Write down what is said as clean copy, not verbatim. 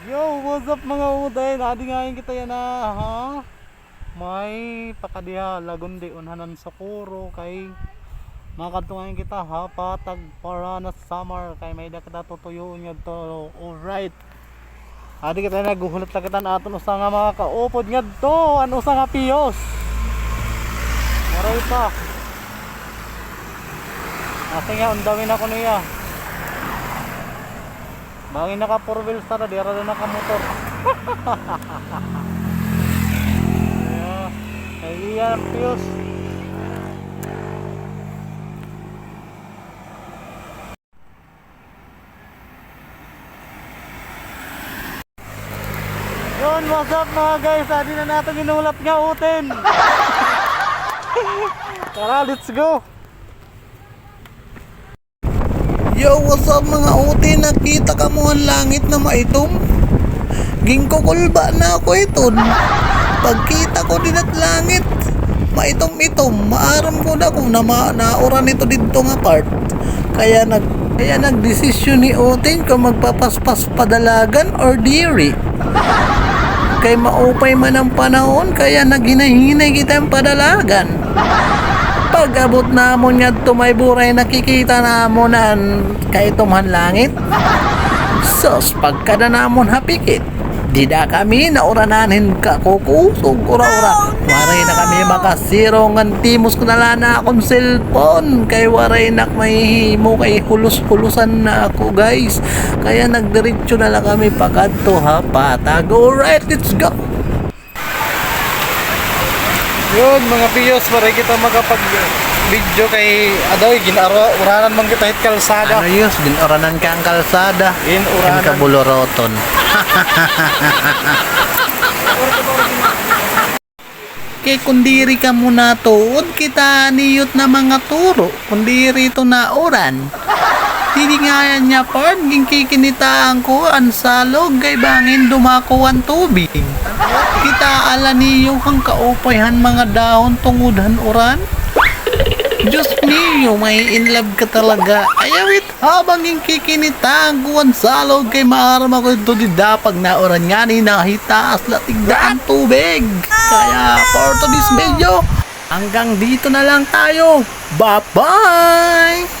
Yo, what's up mga uday? Nadi ngayon kita yan na ha. May pakadiha lagundi unhanan sa kuro kay makatungayan kita ha patag para na summer kay may dakita tutuyuon nga to. Alright. Adi kita naguhulat lang kita aton usa nga mga kaupod nga to, ano usa nga piyos. Maray pa. Ate nga undawin ako niya. Bangin naka 4 wheels tara, di ara na naka motor. Yeah. Ayan, Pius. Yun, what's up mga guys? Adi na natin ginulat nga utin. Tara, let's go. Yo, what's up mga uti? Nakita ka mo ang langit na maitom? Gingkukulba na ako iton. Pagkita ko din at langit, maitom-itom. Maaram ko na kung nauran ito dito nga part. Kaya nagdesisyon ni Utin kung magpapaspas padalagan or diri. Kay maupay man ang panahon, kaya naghinahinay kita ang padalagan. Pag abot namon nga may buray nakikita namon an kay tuman langit. Sos pagkada namon hapikit, di da kami naurananin ka kukusog ura-ura. Waray na kami makasiro ngan timos ko na lana akong cellphone. Kay waray nak may himo kay hulus-hulusan na ako guys. Kaya nagdiretso na lang kami pagadto ha patag. Alright, let's go. Yun mga piyos, maray kita makapag video kay adoy uranan man kita hit kalsada. Ano yun? Ginuranan ka ang kalsada. Uranan ka buloroton. Kay kundiri ka muna tuod kita niyot na mga turo. Kundiri to na oran. Hilingayan niya part, gingkikinitaan ko ang salog kay bangin dumako ang tubig. Kita ala niyo kang kaupayhan mga dahon tungudhan oran. Diyos niyo, may in love ka talaga. Ayawit, habang gingkikinitaan ko ang salog kay maaram ako ito di dapag na oran nga ni nahitaas latigda ang tubig. Kaya for to this video, hanggang dito na lang tayo. Bye-bye!